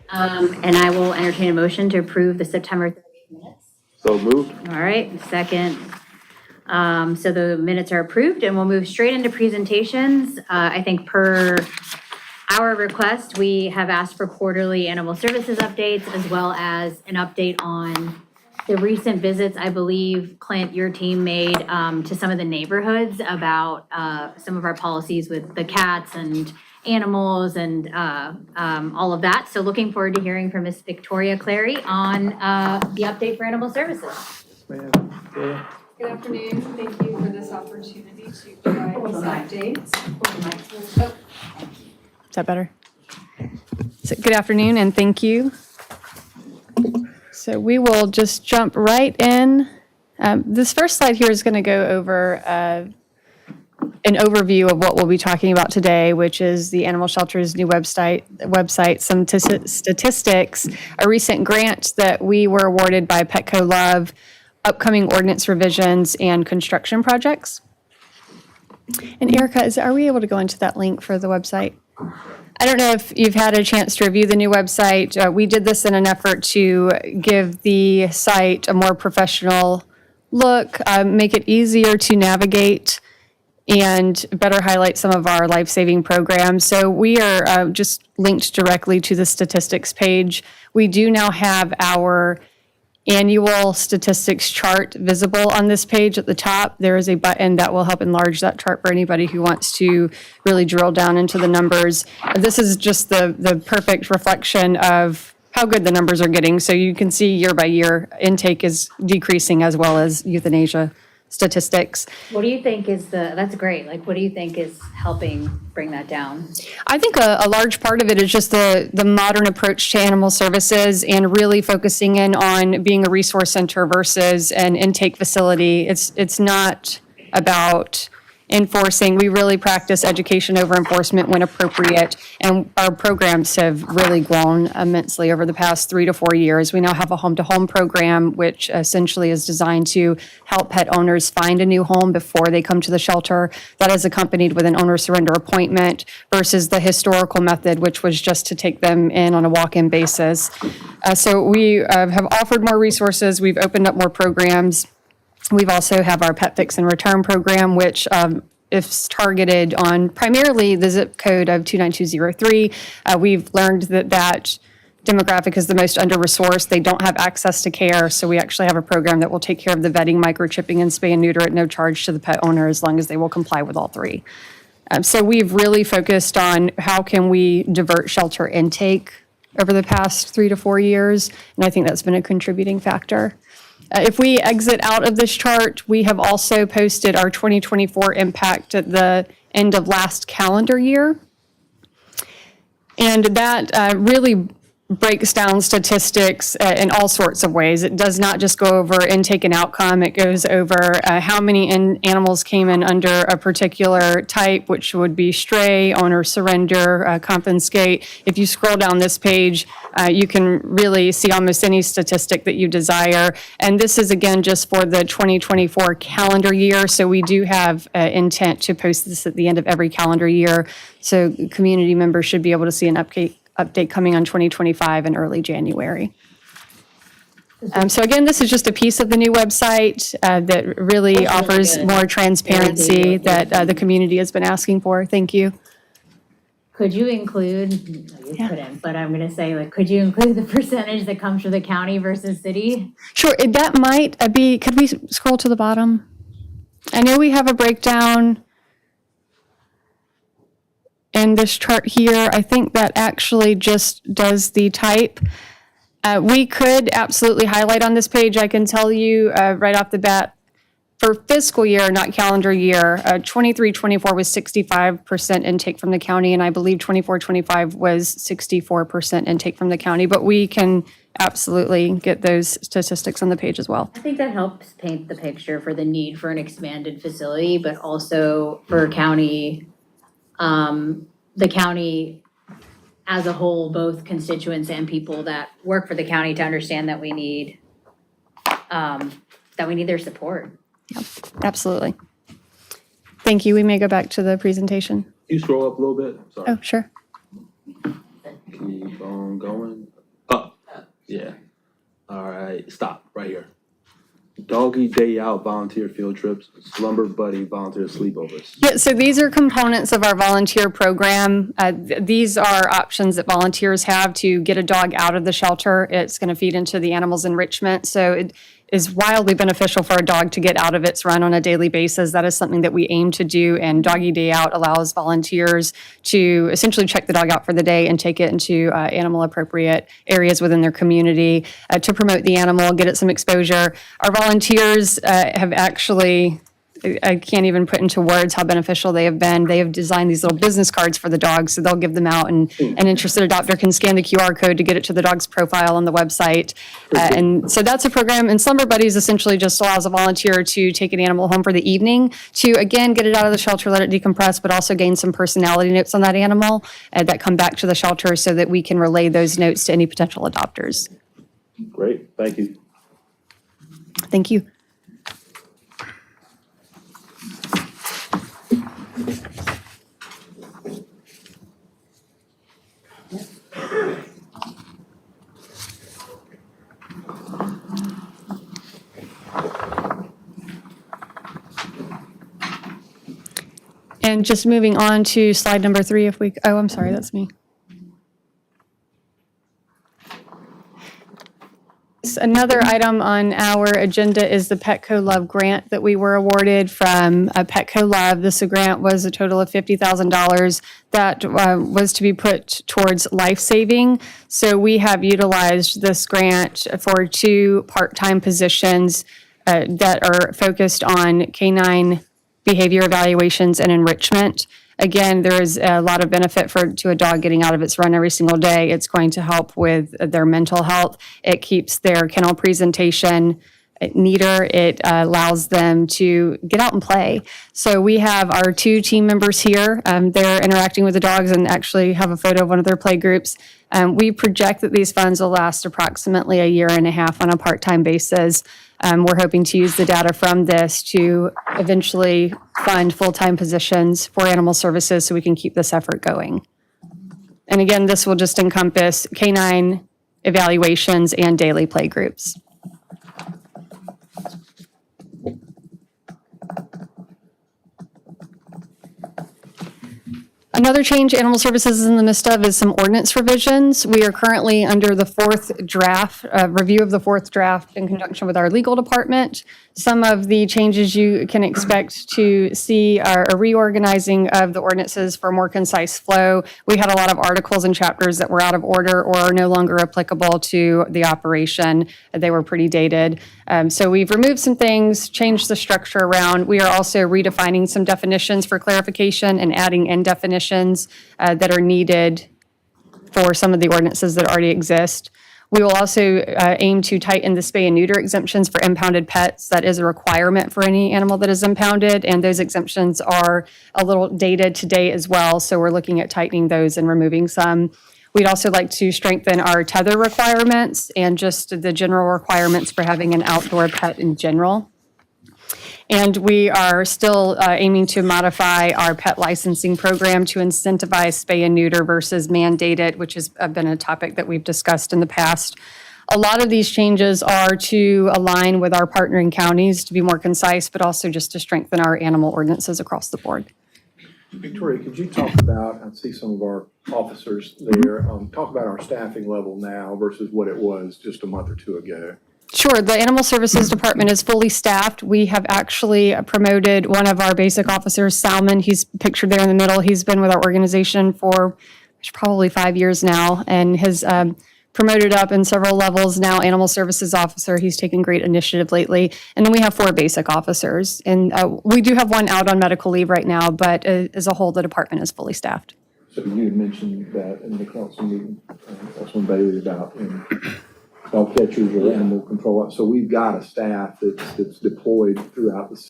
And I will entertain a motion to approve the September 30th minutes. So moved. All right, second. So the minutes are approved and we'll move straight into presentations. I think per our request, we have asked for quarterly animal services updates as well as an update on the recent visits, I believe, Clint, your team made to some of the neighborhoods about some of our policies with the cats and animals and all of that. So looking forward to hearing from Ms. Victoria Clary on the update for animal services. Good afternoon. Thank you for this opportunity to provide these updates. Is that better? So good afternoon and thank you. So we will just jump right in. This first slide here is going to go over an overview of what we'll be talking about today, which is the animal shelter's new website, some statistics, a recent grant that we were awarded by Petco Love, upcoming ordinance revisions, and construction projects. And Erica, are we able to go into that link for the website? I don't know if you've had a chance to review the new website. We did this in an effort to give the site a more professional look, make it easier to navigate, and better highlight some of our life-saving programs. So we are just linked directly to the statistics page. We do now have our annual statistics chart visible on this page at the top. There is a button that will help enlarge that chart for anybody who wants to really drill down into the numbers. This is just the perfect reflection of how good the numbers are getting. So you can see year by year intake is decreasing as well as euthanasia statistics. What do you think is that's great. Like, what do you think is helping bring that down? I think a large part of it is just the modern approach to animal services and really focusing in on being a resource center versus an intake facility. It's not about enforcing. We really practice education over enforcement when appropriate, and our programs have really grown immensely over the past 3 to 4 years. We now have a home-to-home program, which essentially is designed to help pet owners find a new home before they come to the shelter. That is accompanied with an owner surrender appointment versus the historical method, which was just to take them in on a walk-in basis. So we have offered more resources. We've opened up more programs. We've also have our Pet Fix and Return program, which is targeted on primarily the zip code of 29203. We've learned that demographic is the most under-resourced. They don't have access to care, so we actually have a program that will take care of the vetting, microchipping, and spay and neuter at no charge to the pet owner as long as they will comply with all three. So we've really focused on how can we divert shelter intake over the past 3 to 4 years, and I think that's been a contributing factor. If we exit out of this chart, we have also posted our 2024 impact at the end of last calendar year. And that really breaks down statistics in all sorts of ways. It does not just go over intake and outcome. It goes over how many animals came in under a particular type, which would be stray, owner surrender, confiscate. If you scroll down this page, you can really see almost any statistic that you desire. And this is, again, just for the 2024 calendar year. So we do have intent to post this at the end of every calendar year. So community members should be able to see an update coming on 2025 in early January. So again, this is just a piece of the new website that really offers more transparency that the community has been asking for. Thank you. Could you include, no, you couldn't, but I'm gonna say, like, could you include the percentage that comes from the county versus city? Sure, that might be, could we scroll to the bottom? I know we have a breakdown in this chart here. I think that actually just does the type. We could absolutely highlight on this page. I can tell you right off the bat, for fiscal year, not calendar year, 23-24 was 65% intake from the county, and I believe 24-25 was 64% intake from the county, but we can absolutely get those statistics on the page as well. I think that helps paint the picture for the need for an expanded facility, but also for county, the county as a whole, both constituents and people that work for the county to understand that we need their support. Yep, absolutely. Thank you. We may go back to the presentation. Can you scroll up a little bit? Sorry. Oh, sure. Keep on going. Yeah. All right, stop right here. Doggy Day Out volunteer field trips, Slumber Buddy volunteer sleepovers. Yeah, so these are components of our volunteer program. These are options that volunteers have to get a dog out of the shelter. It's going to feed into the animals enrichment. So it is wildly beneficial for a dog to get out of its run on a daily basis. That is something that we aim to do. And Doggy Day Out allows volunteers to essentially check the dog out for the day and take it into animal appropriate areas within their community to promote the animal, get it some exposure. Our volunteers have actually, I can't even put into words how beneficial they have been. They have designed these little business cards for the dogs, so they'll give them out, and an interested adopter can scan the QR code to get it to the dog's profile on the website. And so that's a program. And Slumber Buddies essentially just allows a volunteer to take an animal home for the evening to, again, get it out of the shelter, let it decompress, but also gain some personality notes on that animal that come back to the shelter so that we can relay those notes to any potential adopters. Great, thank you. Thank you. And just moving on to slide number 3, if we, oh, I'm sorry, that's me. Another item on our agenda is the Petco Love grant that we were awarded from Petco Love. This grant was a total of $50,000 that was to be put towards life saving. So we have utilized this grant for 2 part-time positions that are focused on canine behavior evaluations and enrichment. Again, there is a lot of benefit to a dog getting out of its run every single day. It's going to help with their mental health. It keeps their kennel presentation neater. It allows them to get out and play. So we have our 2 team members here. They're interacting with the dogs and actually have a photo of one of their play groups. We project that these funds will last approximately a year and a half on a part-time basis. We're hoping to use the data from this to eventually fund full-time positions for animal services so we can keep this effort going. And again, this will just encompass canine evaluations and daily play groups. Another change Animal Services is in the midst of is some ordinance revisions. We are currently under the 4th draft, review of the 4th draft in conjunction with our legal department. Some of the changes you can expect to see are a reorganizing of the ordinances for a more concise flow. We had a lot of articles and chapters that were out of order or are no longer applicable to the operation. They were pretty dated. So we've removed some things, changed the structure around. We are also redefining some definitions for clarification and adding in definitions that are needed for some of the ordinances that already exist. We will also aim to tighten the spay and neuter exemptions for impounded pets. That is a requirement for any animal that is impounded, and those exemptions are a little dated today as well, so we're looking at tightening those and removing some. We'd also like to strengthen our tether requirements and just the general requirements for having an outdoor pet in general. And we are still aiming to modify our pet licensing program to incentivize spay and neuter versus mandated, which has been a topic that we've discussed in the past. A lot of these changes are to align with our partnering counties to be more concise, but also just to strengthen our animal ordinances across the board. Victoria, could you talk about, I see some of our officers there, talk about our staffing level now versus what it was just a month or 2 ago? Sure. The Animal Services Department is fully staffed. We have actually promoted one of our basic officers, Salmon. He's pictured there in the middle. He's been with our organization for probably 5 years now and has promoted up in several levels now, Animal Services Officer. He's taken great initiative lately. And then we have 4 basic officers. And we do have one out on medical leave right now, but as a whole, the department is fully staffed. So you had mentioned that in the council meeting, Councilman Bailey, about dog catchers or animal control. So we've got a staff that's deployed throughout the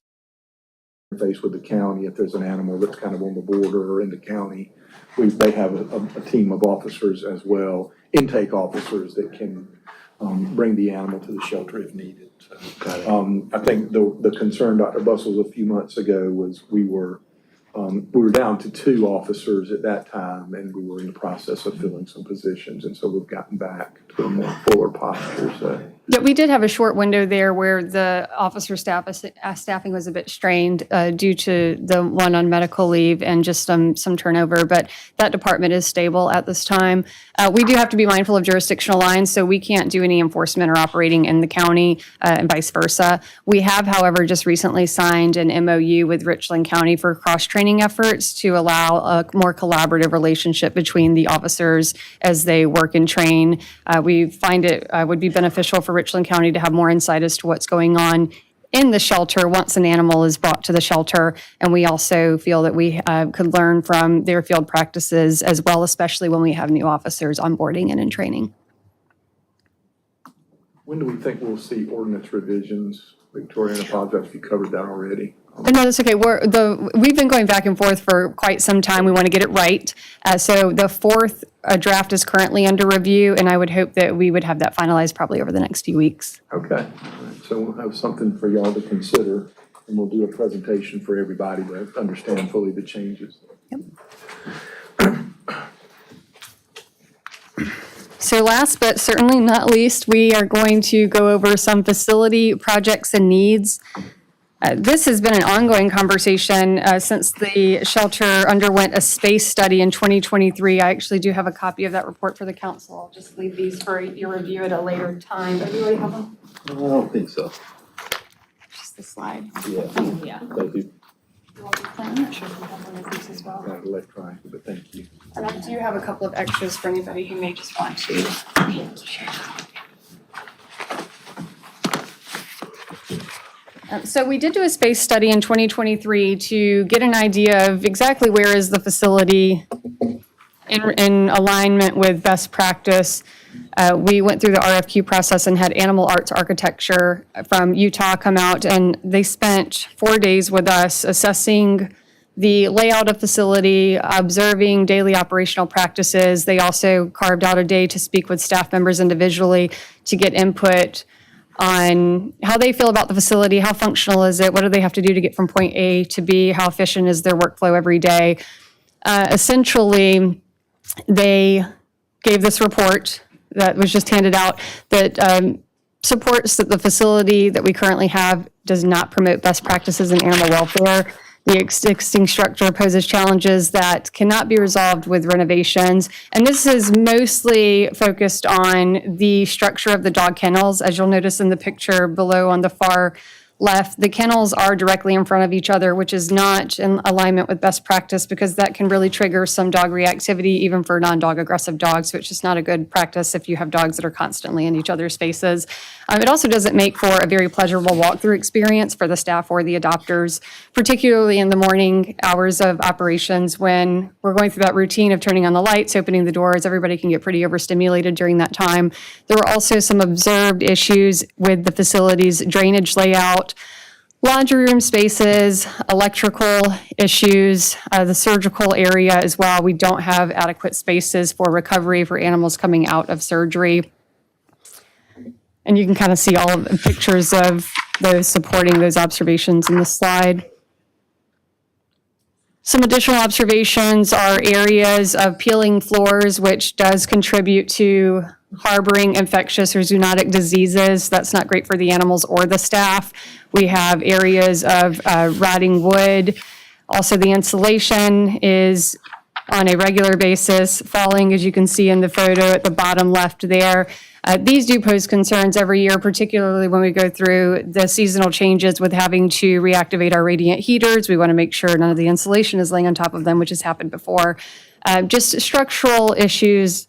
interface with the county. If there's an animal that's kind of on the border or in the county, they have a team of officers as well, intake officers that can bring the animal to the shelter if needed. So, I think the concern, Dr. Bustles, a few months ago was we were down to 2 officers at that time, and we were in the process of filling some positions, and so we've gotten back to to a more fuller posture, so. Yeah, we did have a short window there where the officer staffing was a bit strained due to the one on medical leave and just some turnover, but that department is stable at this time. We do have to be mindful of jurisdictional lines, so we can't do any enforcement or operating in the county and vice versa. We have, however, just recently signed an MOU with Richland County for cross-training efforts to allow a more collaborative relationship between the officers as they work and train. We find it would be beneficial for Richland County to have more insight as to what's going on in the shelter once an animal is brought to the shelter. And we also feel that we could learn from their field practices as well, especially when we have new officers onboarding and in training. When do we think we'll see ordinance revisions? Victoria, and I apologize if you covered that already. No, that's okay. We've been going back and forth for quite some time. We want to get it right. So the fourth draft is currently under review, and I would hope that we would have that finalized probably over the next few weeks. Okay, all right. So we'll have something for y'all to consider, and we'll do a presentation for everybody to understand fully the changes. So last but certainly not least, we are going to go over some facility projects and needs. This has been an ongoing conversation since the shelter underwent a space study in 2023. I actually do have a copy of that report for the council. I'll just leave these for your review at a later time. But you already have them? I don't think so. Just the slide. Yeah, Yeah. thank you. I'm not sure if we have one of these as well. Got it electronically, but thank you. And I do have a couple of extras for anybody who may just want to. So we did do a space study in 2023 to get an idea of exactly where is the facility in alignment with best practice. We went through the RFQ process and had Animal Arts Architecture from Utah come out, and they spent 4 days with us assessing the layout of facility, observing daily operational practices. They also carved out a day to speak with staff members individually to get input on how they feel about the facility, how functional is it, what do they have to do to get from point A to B, how efficient is their workflow every day. Essentially, they gave this report that was just handed out that supports that the facility that we currently have does not promote best practices in animal welfare. The existing structure poses challenges that cannot be resolved with renovations. And this is mostly focused on the structure of the dog kennels. As you'll notice in the picture below on the far left, the kennels are directly in front of each other, which is not in alignment with best practice because that can really trigger some dog reactivity, even for non-dog aggressive dogs. So it's just not a good practice if you have dogs that are constantly in each other's faces. It also doesn't make for a very pleasurable walkthrough experience for the staff or the adopters, particularly in the morning hours of operations when we're going through that routine of turning on the lights, opening the doors. Everybody can get pretty overstimulated during that time. There were also some observed issues with the facility's drainage layout, laundry room spaces, electrical issues, the surgical area as well. We don't have adequate spaces for recovery for animals coming out of surgery. And you can kind of see all of the pictures of those supporting those observations in the slide. Some additional observations are areas of peeling floors, which does contribute to harboring infectious or zoonotic diseases. That's not great for the animals or the staff. We have areas of rotting wood. Also, the insulation is on a regular basis falling, as you can see in the photo at the bottom left there. These do pose concerns every year, particularly when we go through the seasonal changes with having to reactivate our radiant heaters. We want to make sure none of the insulation is laying on top of them, which has happened before. Just structural issues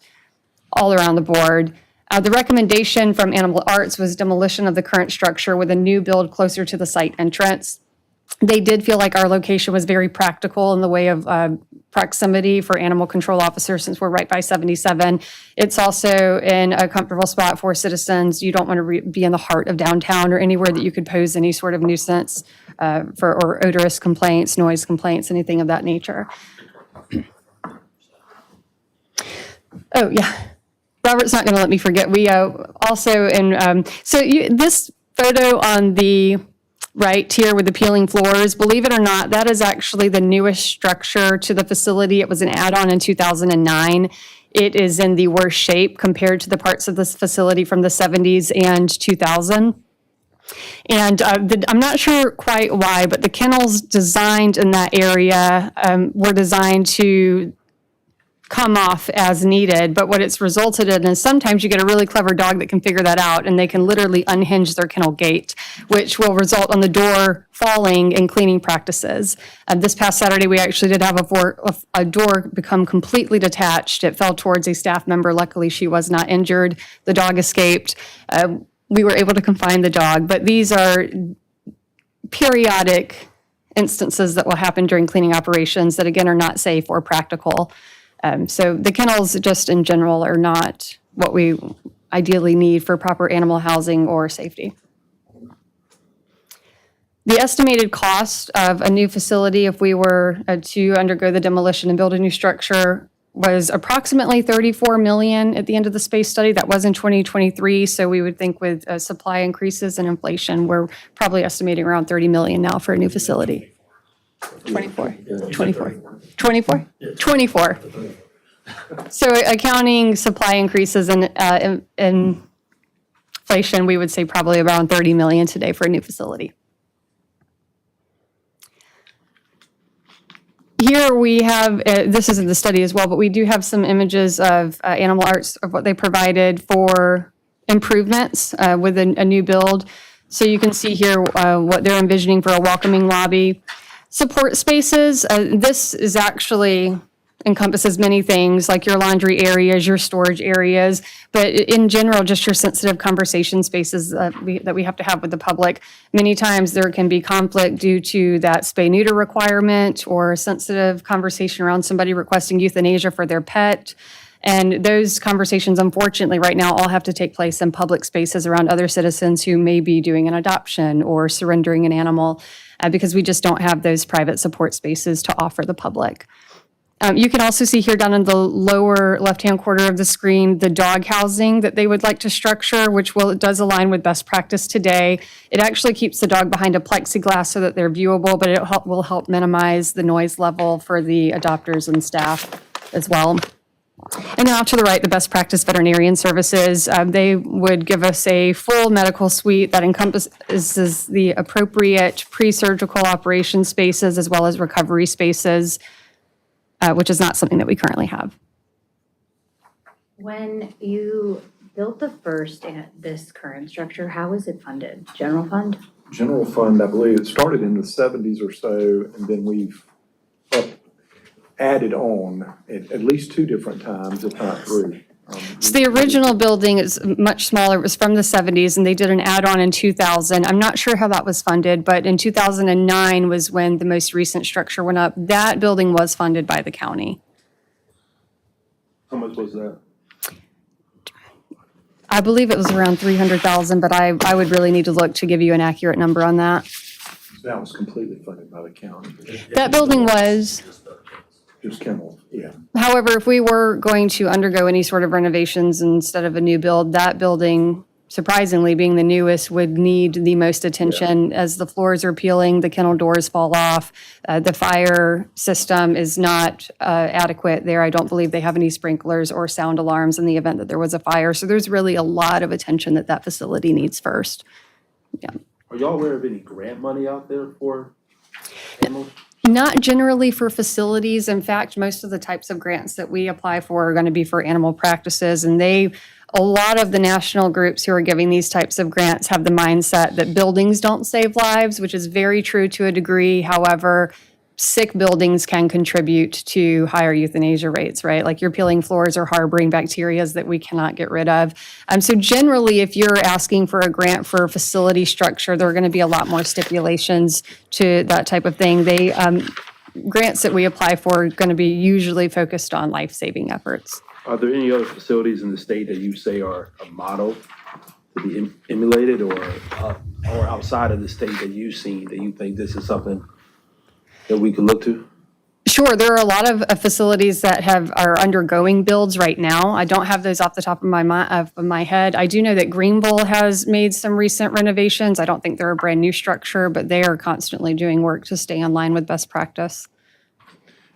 all around the board. The recommendation from Animal Arts was demolition of the current structure with a new build closer to the site entrance. They did feel like our location was very practical in the way of proximity for animal control officers since we're right by 77. It's also in a comfortable spot for citizens. You don't want to be in the heart of downtown or anywhere that you could pose any sort of nuisance or odorous complaints, noise complaints, anything of that nature. Oh, yeah. Robert's not going to let me forget. We also, this photo on the right here with the peeling floors, believe it or not, that is actually the newest structure to the facility. It was an add-on in 2009. it is in the worst shape compared to the parts of this facility from the 70s and 2000. And I'm not sure quite why, but the kennels designed in that area were designed to come off as needed. But what it's resulted in is sometimes you get a really clever dog that can figure that out, and they can literally unhinge their kennel gate, which will result on the door falling in cleaning practices. This past Saturday, we actually did have a door become completely detached. It fell towards a staff member. Luckily, she was not injured. The dog escaped. We were able to confine the dog, but these are periodic instances that will happen during cleaning operations that, again, are not safe or practical. So the kennels just in general are not what we ideally need for proper animal housing or safety. The estimated cost of a new facility, if we were to undergo the demolition and build a new structure, was approximately $34 million at the end of the space study. That was in 2023, so we would think with supply increases and inflation, we're probably estimating around $30 million now for a new facility. 24. So accounting supply increases and inflation, we would say probably around $30 million today for a new facility. Here we have, this is in the study as well, but we do have some images of Animal Arts of what they provided for improvements with a new build. So you can see here what they're envisioning for a welcoming lobby. Support spaces, this is actually encompasses many things like your laundry areas, your storage areas, but in general, just your sensitive conversation spaces that we have to have with the public. Many times there can be conflict due to that spay-neuter requirement or a sensitive conversation around somebody requesting euthanasia for their pet. And those conversations, unfortunately, right now all have to take place in public spaces around other citizens who may be doing an adoption or surrendering an animal because we just don't have those private support spaces to offer the public. You can also see here down in the lower left-hand corner of the screen, the dog housing that they would like to structure, which does align with best practice today. It actually keeps the dog behind a plexiglass so that they're viewable, but it will help minimize the noise level for the adopters and staff as well. And then off to the right, the best practice veterinarian services. They would give us a full medical suite that encompasses the appropriate pre-surgical operation spaces as well as recovery spaces, which is not something that we currently have. When you built the first this current structure, how was it funded? General fund? General fund, I believe, it started in the 70s or so, and then we've added on at least 2 different times, if not 3. So the original building is much smaller. It was from the 70s, and they did an add-on in 2000. I'm not sure how that was funded, but in 2009 was when the most recent structure went up. That building was funded by the county. How much was that? I believe it was around 300,000, but I would really need to look to give you an accurate number on that. That was completely funded by the county. That building was. Just kennels, yeah. However, if we were going to undergo any sort of renovations instead of a new build, that building, surprisingly, being the newest, would need the most attention. As the floors are peeling, the kennel doors fall off. The fire system is not adequate there. I don't believe they have any sprinklers or sound alarms in the event that there was a fire. So there's really a lot of attention that facility needs first. Yeah. Are y'all aware of any grant money out there for animals? Not generally for facilities. In fact, most of the types of grants that we apply for are going to be for animal practices. And a lot of the national groups who are giving these types of grants have the mindset that buildings don't save lives, which is very true to a degree. However, sick buildings can contribute to higher euthanasia rates, right? Like your peeling floors are harboring bacteria that we cannot get rid of. So generally, if you're asking for a grant for facility structure, there are going to be a lot more stipulations to that type of thing. Grants that we apply for are going to be usually focused on life-saving efforts. Are there any other facilities in the state that you say are a model to be emulated or outside of the state that you've seen that you think this is something that we could look to? Sure, there are a lot of facilities that are undergoing builds right now. I don't have those off the top of my head. I do know that Greenville has made some recent renovations. I don't think they're a brand new structure, but they are constantly doing work to stay in line with best practice.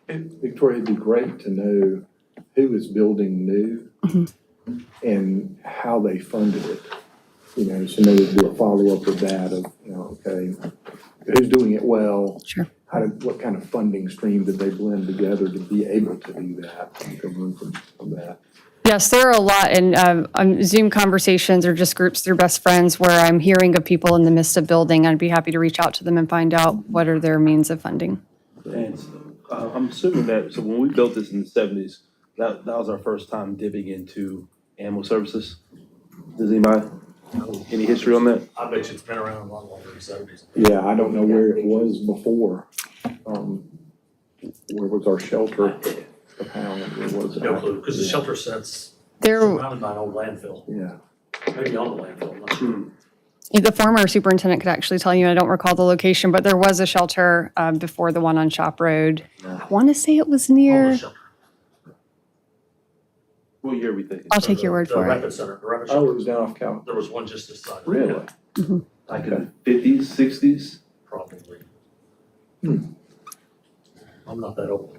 And Victoria, it'd be great to know who is building new and how they funded it. You know, so maybe do a follow-up with that of, you know, okay, who's doing it well? Sure. What kind of funding stream did they blend together to be able to do that, and to learn from that? Yes, there are a lot, and Zoom conversations or just groups through best friends where I'm hearing of people in the midst of building. I'd be happy to reach out to them and find out what are their means of funding. And I'm assuming that, so when we built this in the 70s, that was our first time dipping into animal services. Does anybody, any history on that? I bet you it's been around a lot longer than '70s. Yeah, I don't know where it was before. Where was our shelter of Howland, where was it? No clue, because the shelter sits There, surrounded by an old landfill, Yeah, maybe on the landfill, I'm not sure. the former superintendent could actually tell you, I don't recall the location, but there was a shelter before the one on Shop Road. I want to say it was near, Homeless shelter. What year are we thinking? I'll take your word The for it. Rapid Center, the Rapid oh, it Shelter, was down off Cal, there was one just this side. really? Like in the 50s, 60s? Probably. Hmm. I'm not that old.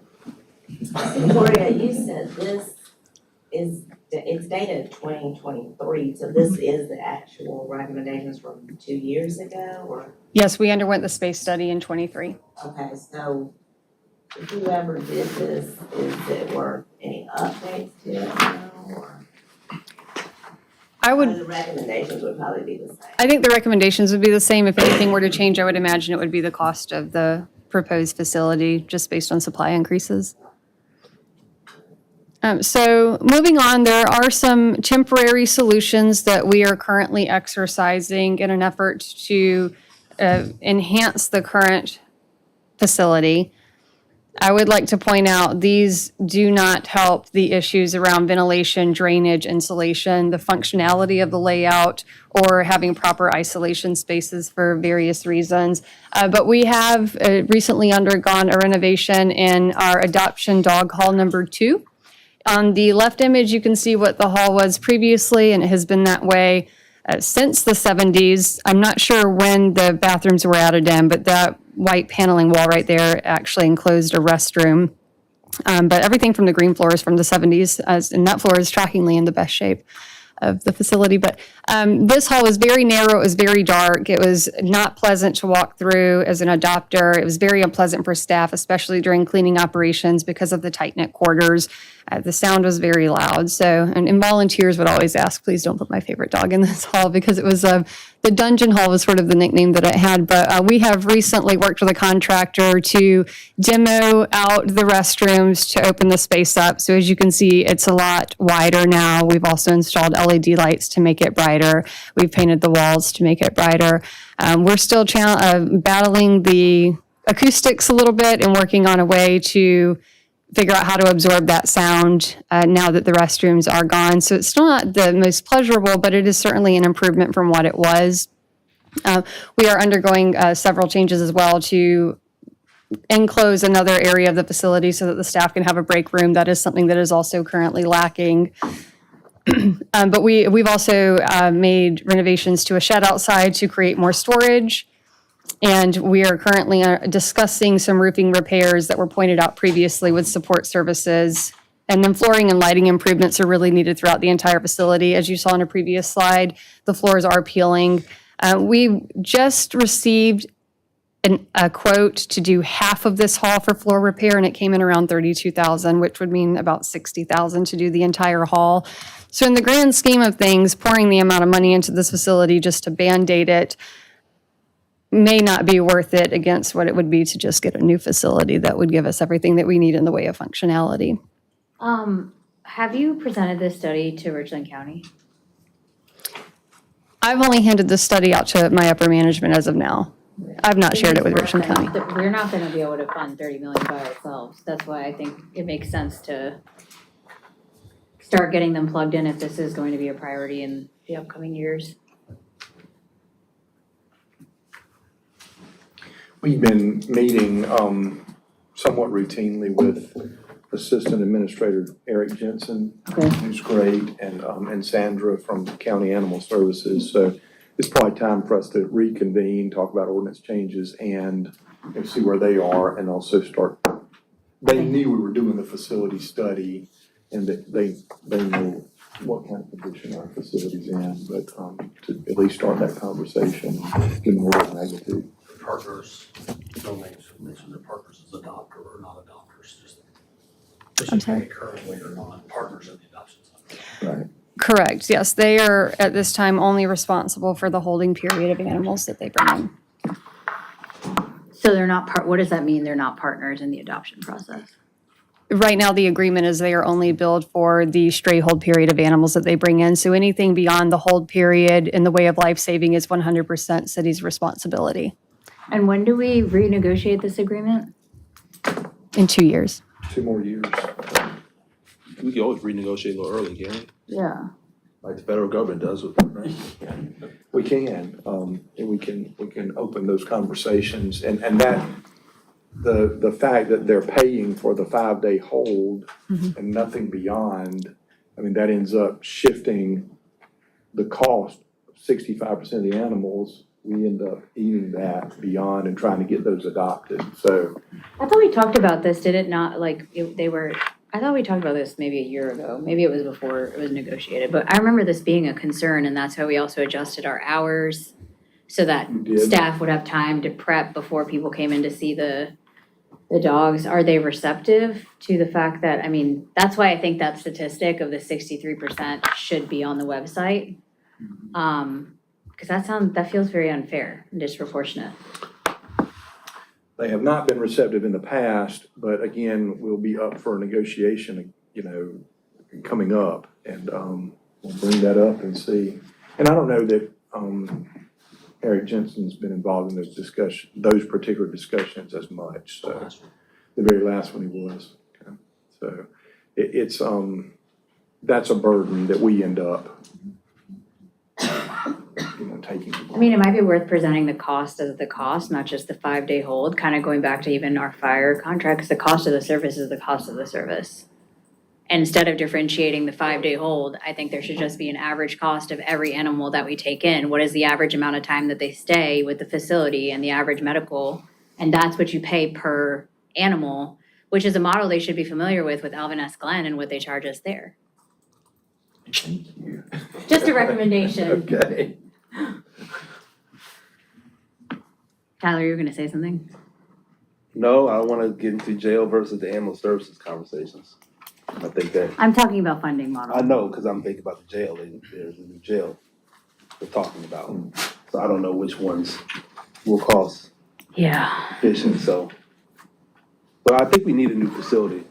Gloria, you said this is, it's dated 2023, so this is the actual recommendations from 2 years ago, or, Yes, we underwent the space study in '23. okay, so whoever did this, were any updates to it now, or? I would, The recommendations would probably be the same. I think the recommendations would be the same. If anything were to change, I would imagine it would be the cost of the proposed facility, just based on supply increases. So moving on, there are some temporary solutions that we are currently exercising in an effort to enhance the current facility. I would like to point out, these do not help the issues around ventilation, drainage, insulation, the functionality of the layout, or having proper isolation spaces for various reasons. But we have recently undergone a renovation in our adoption dog hall number 2. On the left image, you can see what the hall was previously, and it has been that way since the 70s. I'm not sure when the bathrooms were added in, but that white paneling wall right there actually enclosed a restroom. But everything from the green floor is from the 70s, and that floor is shockingly in the best shape of the facility. But this hall was very narrow, it was very dark, it was not pleasant to walk through as an adopter. It was very unpleasant for staff, especially during cleaning operations because of the tight-knit quarters. The sound was very loud, and volunteers would always ask, please don't put my favorite dog in this hall, because it was, the dungeon hall was sort of the nickname that it had. But we have recently worked with a contractor to demo out the restrooms to open the space up. So as you can see, it's a lot wider now. We've also installed LED lights to make it brighter. We've painted the walls to make it brighter. We're still battling the acoustics a little bit and working on a way to figure out how to absorb that sound now that the restrooms are gone. So it's still not the most pleasurable, but it is certainly an improvement from what it was. We are undergoing several changes as well to enclose another area of the facility so that the staff can have a break room. That is something that is also currently lacking. But we've also made renovations to a shed outside to create more storage. And we are currently discussing some roofing repairs that were pointed out previously with support services. And then flooring and lighting improvements are really needed throughout the entire facility. As you saw in a previous slide, the floors are peeling. We just received a quote to do half of this hall for floor repair, and it came in around $32,000, which would mean about $60,000 to do the entire hall. So in the grand scheme of things, pouring the amount of money into this facility just to Band-Aid it may not be worth it against what it would be to just get a new facility that would give us everything that we need in the way of functionality. Have you presented this study to Richland County? I've only handed this study out to my upper management as of now. I've not shared it with Richland County. We're not gonna be able to fund 30 million by ourselves. That's why I think it makes sense to start getting them plugged in if this is going to be a priority in the upcoming years. We've been meeting somewhat routinely with Assistant Administrator Eric Jensen, who's great, and Sandra from County Animal Services. So it's probably time for us to reconvene, talk about ordinance changes, and see where they are, and also start. They knew we were doing the facility study, and that they know what kind of condition our facility's in, but, to at least start that conversation, give them a little magnitude. Partners, no names, mention their partners as adopter or not adopters, just. I'm sorry? Currently or not, partners in the adoption side. Right. Correct, yes. They are at this time only responsible for the holding period of animals that they bring in. So they're not what does that mean? They're not partners in the adoption process? Right now, the agreement is they are only billed for the stray hold period of animals that they bring in. So anything beyond the hold period in the way of life saving is 100% city's responsibility And when do we renegotiate this agreement? in 2 years. 2 more years. We can always renegotiate a little early, can't we? Yeah. Like the federal government does with, right? We can, and we can open those conversations, and that, the fact that they're paying for the 5-day hold and nothing beyond, I mean, that ends up shifting the cost of 65% of the animals. We end up eating that beyond and trying to get those adopted, so. I thought we talked about this, did it not, I thought we talked about this maybe a year ago, maybe it was before it was negotiated, but I remember this being a concern, and that's why we also adjusted our hours so that We did. staff would have time to prep before people came in to see the dogs. Are they receptive to the fact that, I mean, that's why I think that statistic of the 63% should be on the website. Because that feels very unfair and disproportionate. They have not been receptive in the past, but again, we'll be up for a negotiation, coming up, and we'll bring that up and see. And I don't know that Eric Jensen's been involved in those particular discussions as much, so the very last one he was. Okay. So it's that's a burden that we end up taking. I mean, it might be worth presenting the cost as the cost, not just the 5-day hold, kind of going back to even our fire contract, because the cost of the service is the cost of the service. And instead of differentiating the 5-day hold, I think there should just be an average cost of every animal that we take in. What is the average amount of time that they stay with the facility and the average medical? And that's what you pay per animal, which is a model they should be familiar with Alvin S. Glenn and what they charge us there. Thank you. Just a recommendation. Okay. Tyler, you were gonna say something? No, I don't wanna get into jail versus the animal services conversations. I think that, I'm talking about funding model. I know, cause I'm thinking about the jail, there's a new jail we're talking about. So I don't know which ones will cost Yeah. efficient, so. But I think we need a new facility,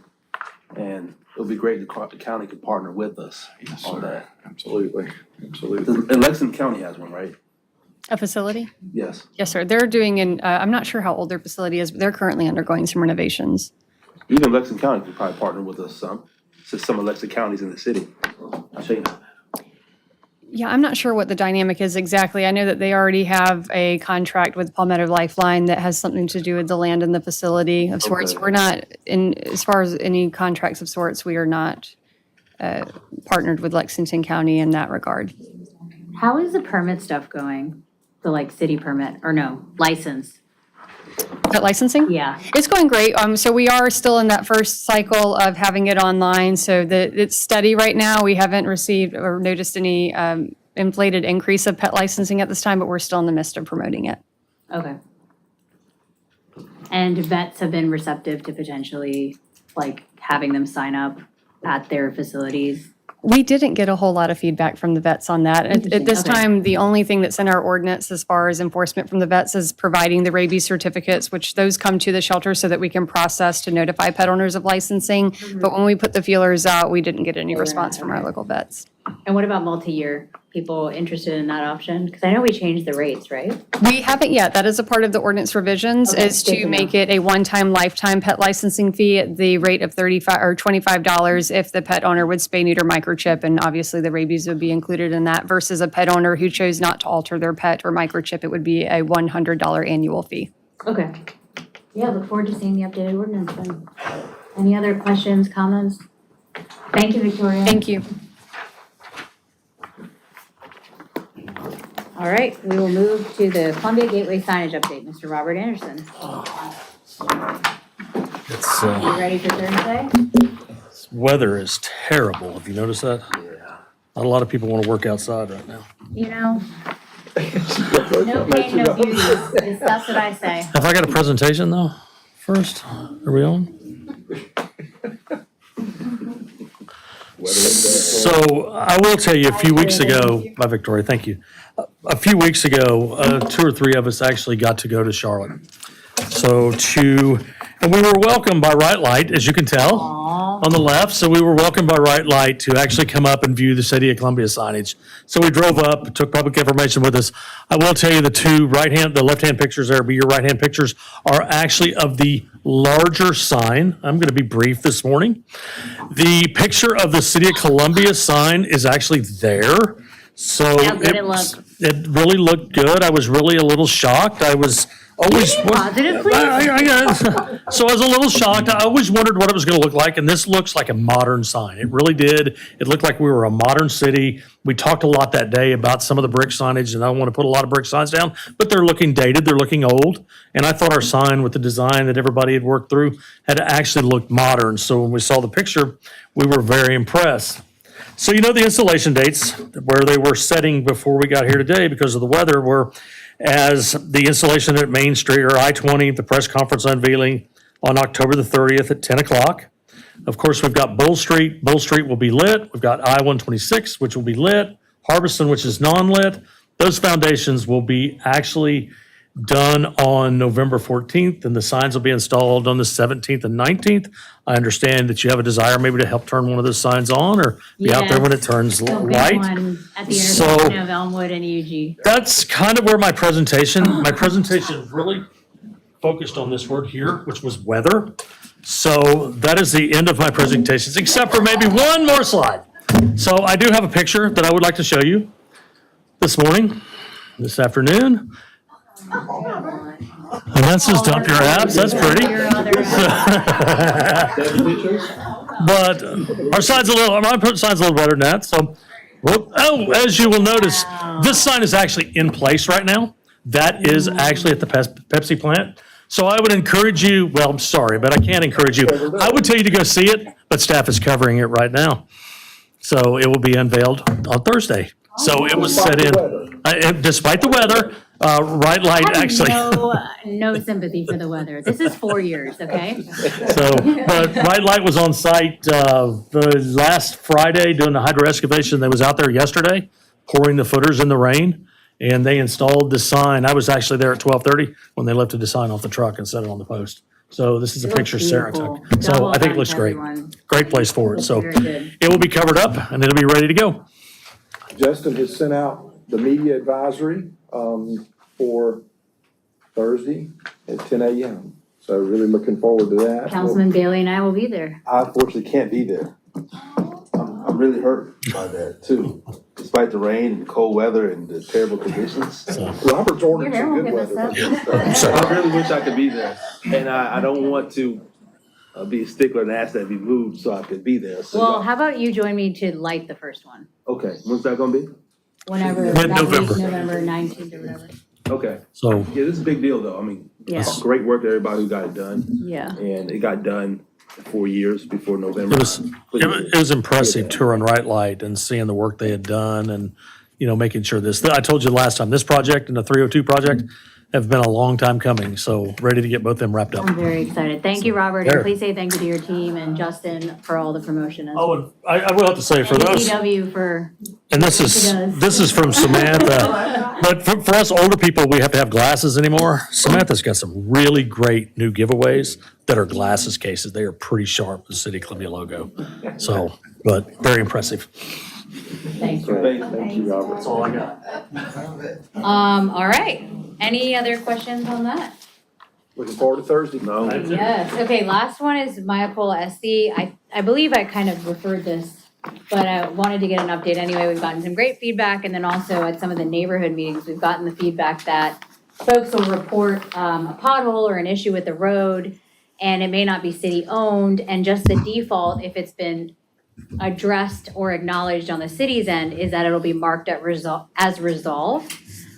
and it'll be great if the county could partner with us Yes, on sir. that. Absolutely, absolutely. And Lexington County has one, right? A facility? Yes. Yes, sir. They're doing I'm not sure how old their facility is, but they're currently undergoing some renovations. Even Lexington County could probably partner with us some, since some of Lexington counties in the city. I'll show you. Yeah, I'm not sure what the dynamic is exactly. I know that they already have a contract with Palmetto Lifeline that has something to do with the land and the facility of sorts. Okay. We're not, as far as any contracts of sorts, we are not partnered with Lexington County in that regard. How is the permit stuff going? The city permit, or no, license? Pet licensing? Yeah. It's going great. So we are still in that first cycle of having it online. So it's steady right now. We haven't received or noticed any inflated increase of pet licensing at this time, but we're still in the midst of promoting it. Okay. And vets have been receptive to potentially having them sign up at their facilities? We didn't get a whole lot of feedback from the vets on that. At Interesting, this okay. time, the only thing that's in our ordinance as far as enforcement from the vets is providing the rabies certificates, which those come to the shelter so that we can process to notify pet owners of licensing. But when we put the feelers out, we didn't get any response from our local vets. And what about multi-year? People interested in that option? Because I know we changed the rates, right? We haven't yet. That is a part of the ordinance revisions, Okay, is good to to make it a one-time lifetime pet licensing fee at the rate of $35 or $25 if the pet owner would spay, neuter, microchip, and obviously the rabies would be included in that, versus a pet owner who chose not to alter their pet or microchip, it would be a $100 annual fee. Okay. Yeah, look forward to seeing the updated ordinance then. Any other questions, comments? Thank you, Victoria. Thank you. All right, we will move to the Columbia Gateway signage update. Mr. Robert Anderson, It's you ready for Thursday? weather is terrible. Have you noticed that? Yeah. Not a lot of people want to work outside right now. You know, no pain, no beauty. That's what I say. Have I got a presentation though? First, are we on? So I will tell you, a few weeks ago, bye Victoria, thank you. A few weeks ago, 2 or 3 of us actually got to go to Charlotte. And we were welcomed by Right Light, as you can tell, on the left. So we were welcomed by Right Light to actually come up and view the City of Columbia signage. So we drove up, took public information with us. I will tell you the left-hand pictures there, but your right-hand pictures are actually of the larger sign. I'm going to be brief this morning. The picture of the City of Columbia sign is actually there. So How good it looked. it really looked good. I was really a little shocked. I was always. Positive, please. So I was a little shocked. I always wondered what it was going to look like, and this looks like a modern sign. It really did. It looked like we were a modern city. We talked a lot that day about some of the brick signage, and I don't want to put a lot of brick signs down, but they're looking dated, they're looking old. And I thought our sign with the design that everybody had worked through had actually looked modern. So when we saw the picture, we were very impressed. So you know the installation dates where they were setting before we got here today because of the weather were as the installation at Main Street or I-20, the press conference unveiling on October the 30th at 10 o'clock. Of course, we've got Bull Street. Bull Street will be lit. We've got I-126, which will be lit. Harbison, which is non-lit. Those foundations will be actually done on November 14th, and the signs will be installed on the 17th and 19th. I understand that you have a desire maybe to help turn one of those signs on or be out there when it turns Still big light. one at the So- intersection of Elmwood and UG. That's kind of where my presentation really focused on this word here, which was weather. So that is the end of my presentations, except for maybe one more slide. So I do have a picture that I would like to show you this afternoon. And that's just dump your apps, that's pretty. Your other- But our sign's my sign's a little better than that, so. As you will notice, this sign is actually in place right now. That is actually at the Pepsi plant. So I would encourage you, well, I'm sorry, but I can't encourage you. I would tell you to go see it, but staff is covering it right now. So it will be unveiled on Thursday. So it was set in, despite the weather, Right Light I have actually. no sympathy for the weather. This is 4 years, okay? So, but Right Light was on site the last Friday doing the hydro excavation. They was out there yesterday pouring the footers in the rain, and they installed the sign. I was actually there at 12:30 when they lifted the sign off the truck and set it on the post. So this is a It looks picture Sarah beautiful. took. So Double I think it done, looks great. everyone. Great place for it. So Very good. it will be covered up and it'll be ready to go. Justin has sent out the media advisory, for Thursday at 10 a.m. So really looking forward to that. Councilman Bailey and I will be there. I unfortunately can't be there. I'm really hurt by that too, despite the rain and cold weather and the terrible conditions. Robert's ordered Your hair some won't good give us weather. up. I really wish I could be there, and I don't want to be a stickler and ask that be moved so I could be there. So Well, how about you join me to light the first one? okay, when's that gonna be? Whenever, that week, Mid-November. November 19th or whatever. Okay, So yeah, this is a big deal though. I mean, Yeah, great work to everybody who got it done, yeah. and it got done 4 years before November. it was impressive touring Right Light and seeing the work they had done and, making sure I told you last time, this project and the 302 project have been a long time coming. So ready to get both them wrapped up. I'm very excited. Thank you, Robert, There. and please say thank you to your team and Justin for all the promotion. as Oh, and I will have to say for And those. DPW for, And this is from Samantha, but for us older people, we have to have glasses anymore. Samantha's got some really great new giveaways that are glasses cases. They are pretty sharp, the City of Columbia logo. So, but very impressive. thanks, Robert. Thank you, Robert. That's all I got. All right. Any other questions on that? Looking forward to Thursday. No, Yes, okay, last one is Mayapola SC. I believe I kind of referred this, but I wanted to get an update anyway. We've gotten some great feedback, and then also at some of the neighborhood meetings, we've gotten the feedback that folks will report a pothole or an issue with the road, and it may not be city-owned, and just the default, if it's been addressed or acknowledged on the city's end, is that it'll be marked as resolved,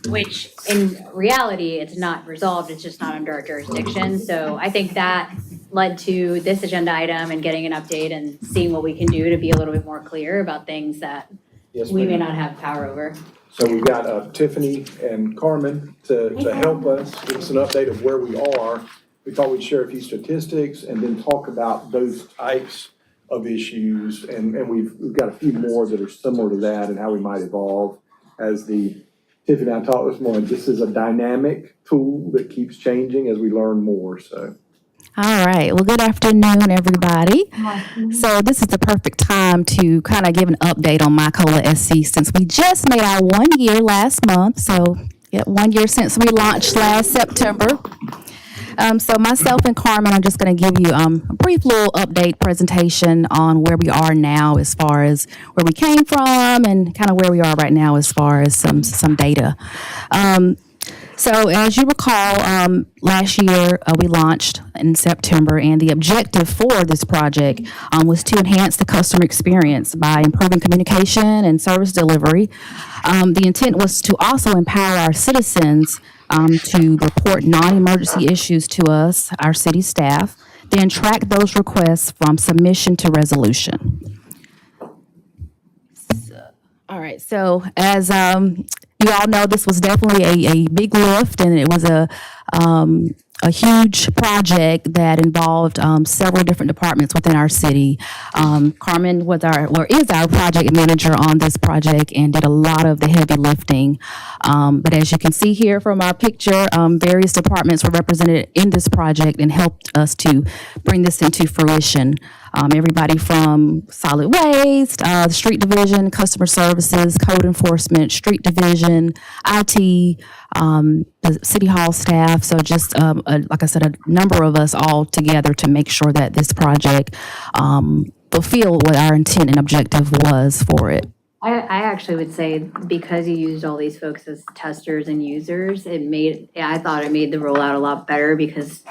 which in reality, it's not resolved, it's just not under our jurisdiction. So I think that led to this agenda item and getting an update and seeing what we can do to be a little bit more clear about things that Yes, we may ma'am. not have power over. So we've got Tiffany and Carmen to help us, give us an update of where we are. We thought we'd share a few statistics and then talk about those types of issues. And we've got a few more that are similar to that and how we might evolve. As Tiffany and I talked this morning, this is a dynamic tool that keeps changing as we learn more, so. All right. Well, good afternoon, everybody. So this is the perfect time to kind of give an update on MyCola SC since we just made our 1 year last month. So, 1 year since we launched last September. So myself and Carmen are just going to give you a brief little update presentation on where we are now as far as where we came from and kind of where we are right now as far as some data. So as you recall, last year we launched in September, and the objective for this project was to enhance the customer experience by improving communication and service delivery. The intent was to also empower our citizens to report non-emergency issues to us, our city staff, then track those requests from submission to resolution. All right, so as you all know, this was definitely a big lift, and it was a huge project that involved several different departments within our city. Carmen is our project manager on this project and did a lot of the heavy lifting. But as you can see here from our picture, various departments were represented in this project and helped us to bring this into fruition. Everybody from solid waste, street division, customer services, code enforcement, street division, IT, the city hall staff. So just, like I said, a number of us all together to make sure that this project fulfilled what our intent and objective was for it. I actually would say because you used all these folks as testers and users, I thought it made the rollout a lot better because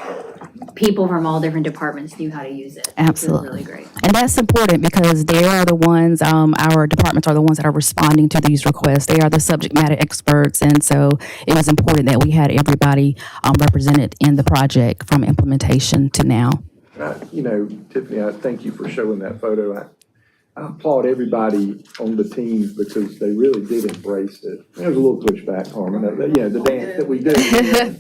people from all different departments knew how to use it. Absolutely. It was really great. And that's important because they are the ones, our departments are the ones that are responding to these requests. They are the subject matter experts. And so it was important that we had everybody represented in the project from implementation to now. Tiffany, I thank you for showing that photo. I applaud everybody on the team because they really did embrace it. There was a little pushback, Carmen, the dance that we do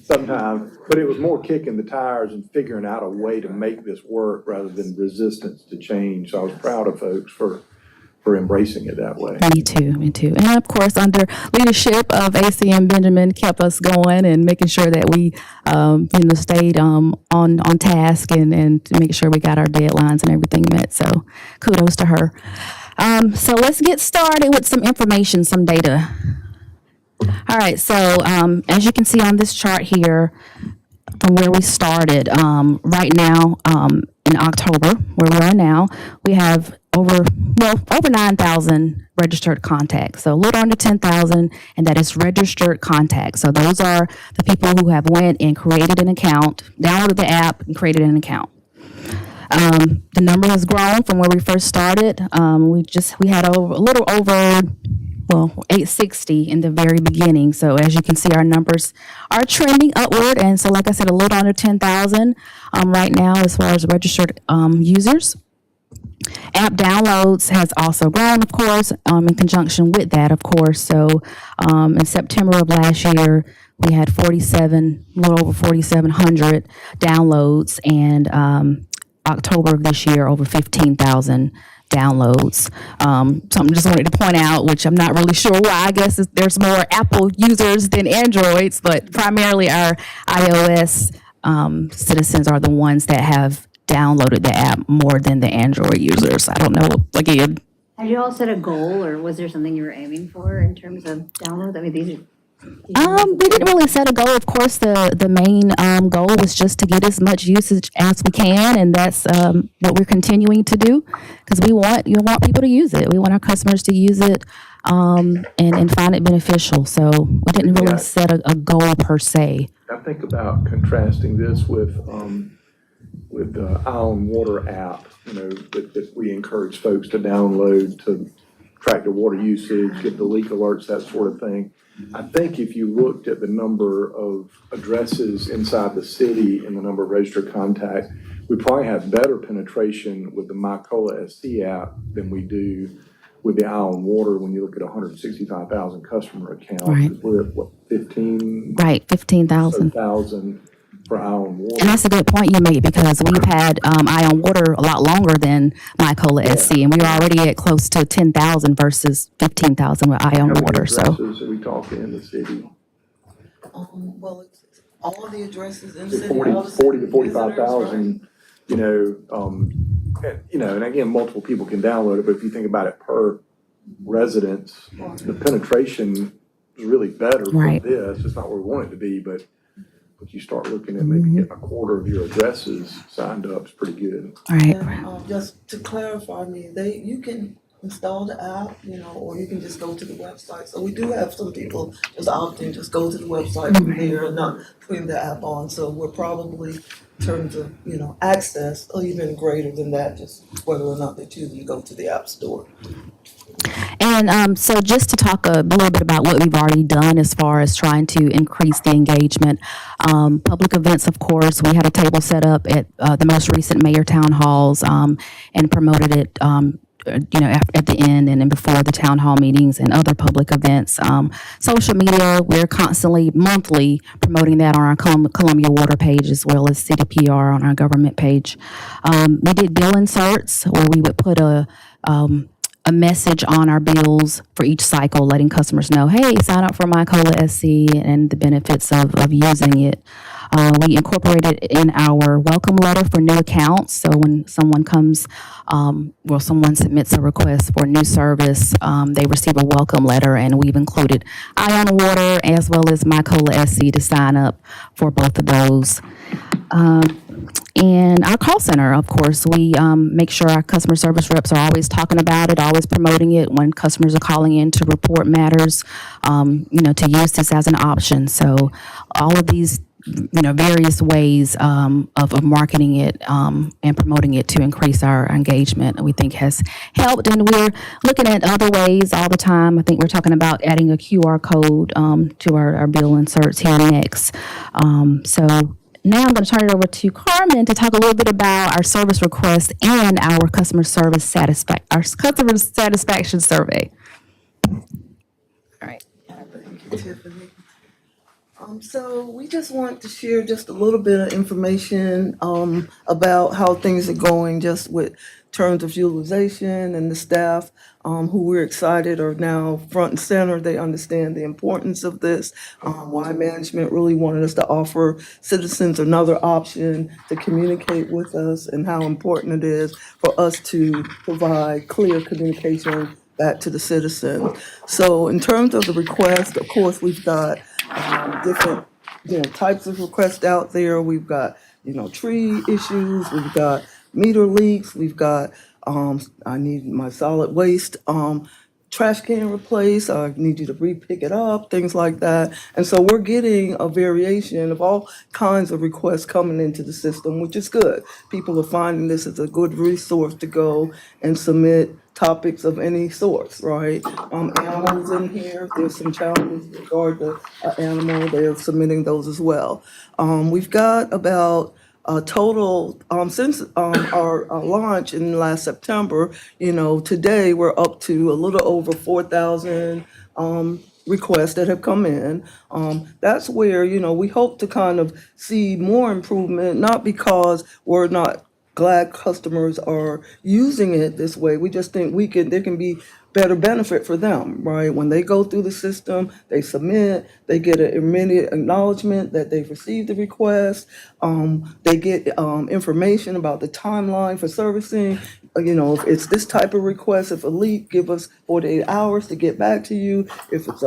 sometimes, but it was more kicking the tires and figuring out a way to make this work rather than resistance to change. So I was proud of folks for embracing it that way. Me too. And of course, under leadership of ACM Benjamin, kept us going and making sure that we, stayed on task and to make sure we got our deadlines and everything met. So kudos to her. So let's get started with some information, some data. All right. So as you can see on this chart here, from where we started, right now in October, where we are now, we have over 9,000 registered contacts. So a little under 10,000, and that is registered contacts. So those are the people who have went and created an account, downloaded the app, and created an account. The number has grown from where we first started. We had a little over 860 in the very beginning. So as you can see, our numbers are trending upward. And so, like I said, a little under 10,000 right now as far as registered users. App downloads has also grown, of course, in conjunction with that, of course. So in September of last year, we had a little over 4,700 downloads, and October of this year, over 15,000 downloads. Something just wanted to point out, which I'm not really sure why. I guess there's more Apple users than Androids, but primarily our iOS citizens are the ones that have downloaded the app more than the Android users. I don't know, again. Had you all set a goal, or was there something you were aiming for in terms of downloads? I mean, these are. We didn't really set a goal. Of course, the main goal was just to get as much usage as we can, and that's what we're continuing to do because we want people to use it. We want our customers to use it and find it beneficial. So we didn't really set a goal per se. I think about contrasting this with the Island Water app, that we encourage folks to download to track their water usage, get the leak alerts, that sort of thing. I think if you looked at the number of addresses inside the city and the number of registered contacts, we probably have better penetration with the MyCola SC app than we do with the Eye on Water when you look at 165,000 customer accounts. Right. We're at what, 15 Right, 15,000. thousand for Eye on Water. And that's a good point you made, because we've had Eye on Water a lot longer than MyCola SC, and we were already at close to 10,000 versus 15,000 with Eye on How many Water, so. addresses are we talking in the city? Well, it's all of the addresses in the Is it city. 40 all the city to 45,000, visitors, and again, multiple people can download it, but if you think about it per residence, the penetration is really better for Right. this. It's not where we want it to be, but you start looking at maybe getting a quarter of your addresses signed up, it's pretty good. Right. And, just to clarify me, you can install the app, or you can just go to the website. So we do have some people just opting, just go to the website from there and not putting the app on. So we're probably, in terms of, access, or even greater than that, just whether or not they choose to go to the app store. And so just to talk a little bit about what we've already done as far as trying to increase the engagement. Public events, of course, we had a table set up at the most recent mayor town halls and promoted it at the end and then before the town hall meetings and other public events. Social media, we're constantly, monthly, promoting that on our Columbia Water page as well as CDPR on our government page. We did bill inserts where we would put a message on our bills for each cycle, letting customers know, hey, sign up for MyCola SC and the benefits of using it. We incorporated in our welcome letter for new accounts. So when someone comes, someone submits a request for a new service, they receive a welcome letter, and we've included Eye on Water as well as MyCola SC to sign up for both of those. And our call center, of course, we make sure our customer service reps are always talking about it, always promoting it when customers are calling in to report matters, to use this as an option. So all of these, various ways of marketing it and promoting it to increase our engagement, we think has helped. And we're looking at other ways all the time. I think we're talking about adding a QR code to our bill inserts here next. So now I'm going to turn it over to Carmen to talk a little bit about our service request and our customer satisfaction survey. All right. Thank you, Tiffany. So we just want to share just a little bit of information about how things are going, just with terms of utilization, and the staff who we're excited are now front and center. They understand the importance of this, why management really wanted us to offer citizens another option to communicate with us, and how important it is for us to provide clear communication back to the citizens. So in terms of the request, of course, we've got different types of requests out there. We've got tree issues, we've got meter leaks, we've got I need my solid waste trash can replaced, I need you to re-pick it up, things like that. And so we're getting a variation of all kinds of requests coming into the system, which is good. People are finding this as a good resource to go and submit topics of any source, right? Animals in here, there's some challenges with regard to animal, they're submitting those as well. We've got about total, since our launch in last September, today we're up to a little over 4,000 requests that have come in. That's where, we hope to kind of see more improvement, not because we're not glad customers are using it this way. We just think there can be better benefit for them, right? When they go through the system, they submit, they get an immediate acknowledgement that they've received the request. They get information about the timeline for servicing. If it's this type of request, if a leak, give us 48 hours to get back to you. If it's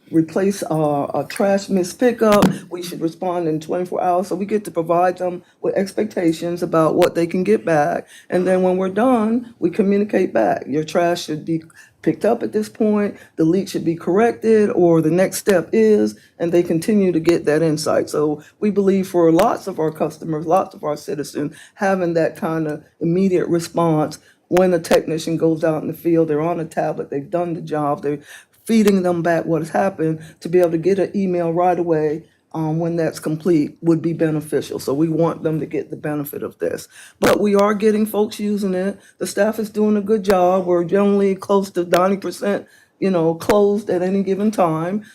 replace a trash missed pickup, we should respond in 24 hours. So we get to provide them with expectations about what they can get back. And then when we're done, we communicate back. Your trash should be picked up at this point, the leak should be corrected, or the next step is, and they continue to get that insight. So we believe for lots of our customers, lots of our citizens, having that kind of immediate response when a technician goes out in the field, they're on a tablet, they've done the job, they're feeding them back what has happened, to be able to get an email right away when that's complete, would be beneficial. So we want them to get the benefit of this. But we are getting folks using it. The staff is doing a good job. We're generally close to 90%, closed at any given time,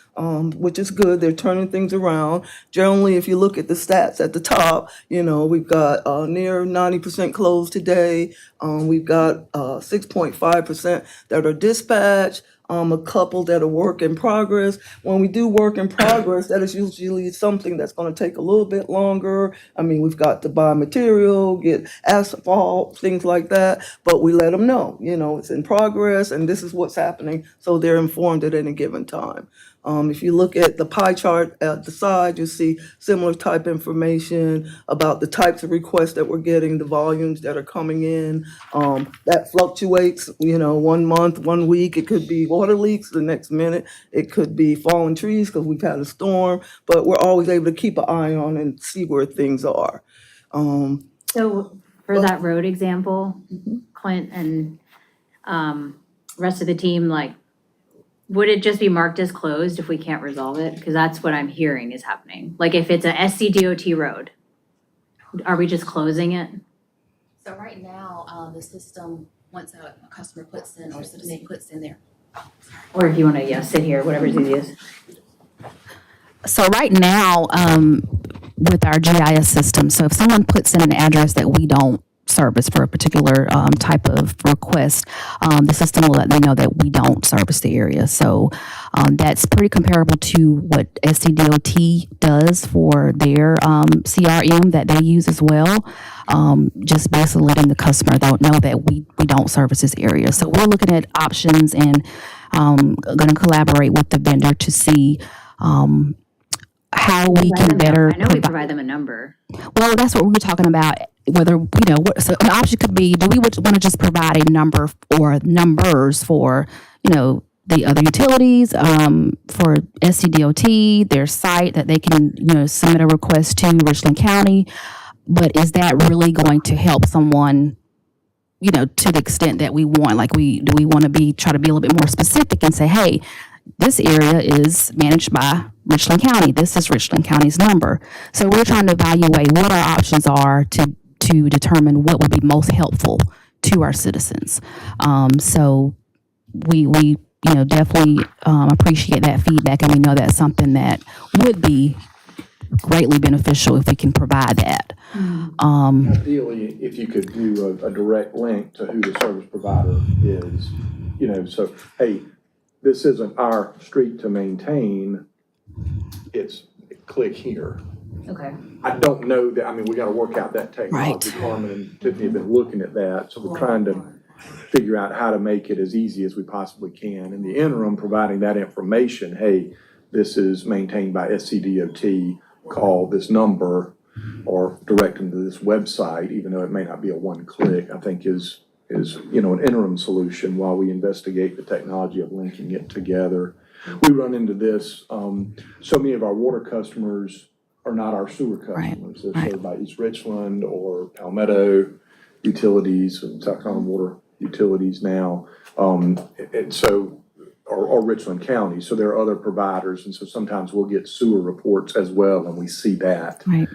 which is good. They're turning things around. Generally, if you look at the stats at the top, we've got near 90% closed today. We've got 6.5% that are dispatched. A couple that are work in progress. When we do work in progress, that is usually something that's going to take a little bit longer. I mean, we've got to buy material, get asphalt, things like that, but we let them know, it's in progress and this is what's happening, so they're informed at any given time. If you look at the pie chart at the side, you see similar type information about the types of requests that we're getting, the volumes that are coming in. That fluctuates, 1 month, 1 week, it could be water leaks, the next minute it could be fallen trees because we've had a storm, but we're always able to keep an eye on and see where things are. So for that road example, Clint and rest of the team, like, would it just be marked as closed if we can't resolve it? Because that's what I'm hearing is happening. Like if it's a SCDOT road, are we just closing it? So right now, the system, once a customer puts in or citizen puts in there. Or if you want to, sit here, whatever's easiest. So right now, with our GIS system, so if someone puts in an address that we don't service for a particular type of request, the system will let them know that we don't service the area. So that's pretty comparable to what SCDOT does for their CRM that they use as well. Just basically letting the customer know that we don't service this area. So we're looking at options and going to collaborate with the vendor to see how we can better. I know we provide them a number. Well, that's what we were talking about. Whether, so an option could be, do we want to just provide a number or numbers for, the other utilities, for SCDOT, their site that they can, submit a request to Richland County. But is that really going to help someone, to the extent that we want? Like, do we want to try to be a little bit more specific and say, hey, this area is managed by Richland County. This is Richland County's number. So we're trying to evaluate what our options are to determine what would be most helpful to our citizens. So we definitely appreciate that feedback, and we know that's something that would be greatly beneficial if we can provide that. Ideally, if you could do a direct link to who the service provider is, so, hey, this isn't our street to maintain, it's click here. Okay. I don't know that, we gotta work out that technology. Right. Carmen and Tiffany have been looking at that, so we're trying to figure out how to make it as easy as we possibly can. In the interim, providing that information, hey, this is maintained by SCDOT, call this number, or direct them to this website, even though it may not be a one-click, I think is an interim solution while we investigate the technology of linking it together. We run into this, so many of our water customers are not our sewer customers. They're served by East Richland or Palmetto Utilities and South Carolina Water Utilities now. And so, or Richland County. So there are other providers. And so sometimes we'll get sewer reports as well, and we see that Right.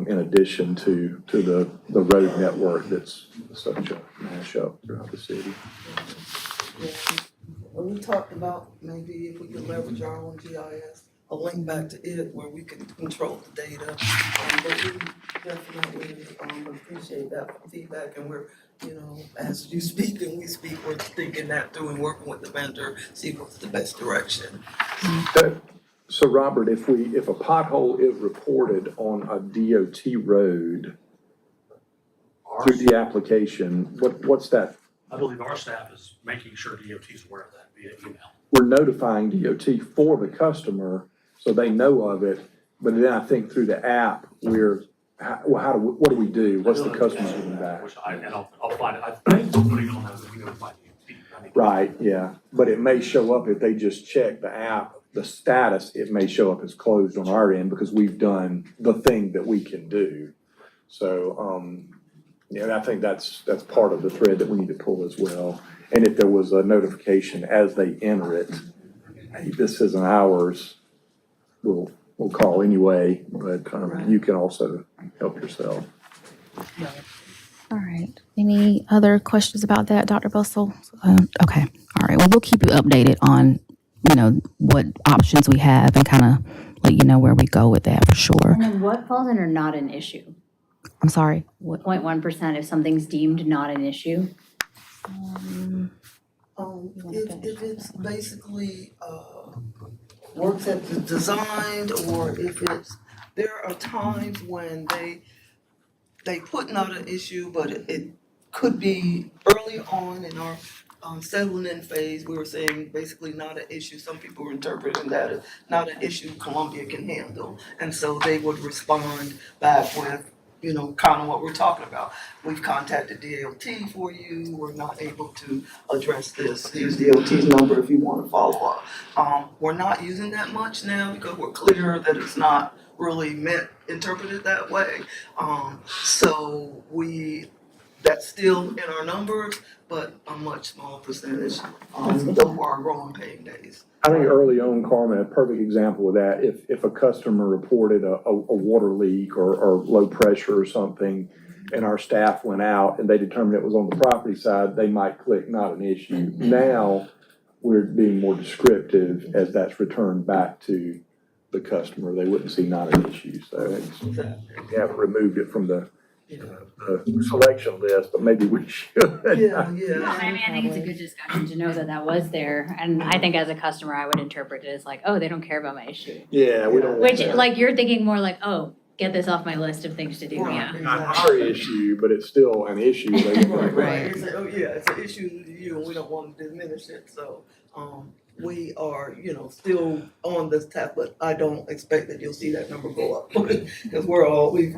in addition to the road network that's such a mashup throughout the city. When we talked about maybe if we could leverage our own GIS, a link back to it where we can control the data. But we definitely appreciate that feedback, and we're, as you speak and we speak, we're thinking that through and working with the vendor, see what's the best direction. So Robert, if a pothole is reported on a DOT road through the application, what's that? I believe our staff is making sure DOT is aware of that via email. We're notifying DOT for the customer so they know of it, but then I think through the app, what do we do? What's the customer getting back? I'll find it. I think we're putting on those, we notify DOT. Right, yeah, but it may show up if they just check the app, the status, it may show up as closed on our end because we've done the thing that we can do. So, I think that's part of the thread that we need to pull as well. And if there was a notification as they enter it, hey, this isn't ours, we'll will call anyway, but you can also help yourself. All right. Any other questions about that, Dr. Bustle? Okay. All right. Well, we'll keep you updated on, what options we have and kind of let you know where we go with that for sure. And then what falls under not an issue? I'm sorry. What? 0.1% if something's deemed not an issue? If it's basically, works at the designed, or if it's, there are times when they put not an issue, but it could be early on in our settling in phase, we were saying basically not an issue. Some people were interpreting that as not an issue Columbia can handle. And so they would respond back with, kind of what we're talking about. We've contacted DOT for you, we're not able to address this. Here's DOT's number if you want to follow up. We're not using that much now because we're clear that it's not really interpreted that way. So that's still in our numbers, but a much smaller percentage, of our growing paying days. I think early on, Carmen, a perfect example of that, if a customer reported a water leak or low pressure or something, and our staff went out and they determined it was on the property side, they might click not an issue. Now, we're being more descriptive as that's returned back to the customer. They wouldn't see not an issue, so we haven't removed it from the selection list, but maybe we should. Yeah. I think it's a good discussion to know that was there. And I think as a customer, I would interpret it as like, oh, they don't care about my issue. Yeah, we don't. Which, like, you're thinking more like, oh, get this off my list of things to do, yeah. Not our issue, but it's still an issue. Right. It's an issue to you, and we don't want to diminish it, so, we are, still on this tap, but I don't expect that you'll see that number go up. Because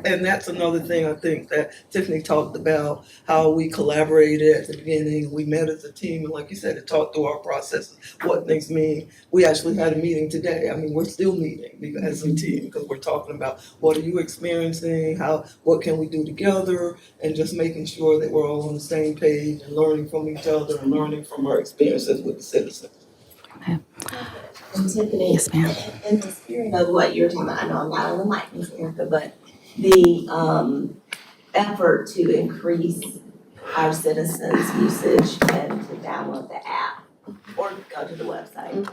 and that's another thing I think that Tiffany talked about, how we collaborated at the beginning. We met as a team, and like you said, it talked through our processes, what things mean. We actually had a meeting today. I mean, we're still meeting as a team because we're talking about what are you experiencing, what can we do together, and just making sure that we're all on the same page and learning from each other and learning from our experiences with the citizens. And Tiffany, Yes, ma'am. in the spirit of what you're talking about, I know I'm not on the mic, Ms. Erica, but the effort to increase our citizens' usage and to download the app or go to the website.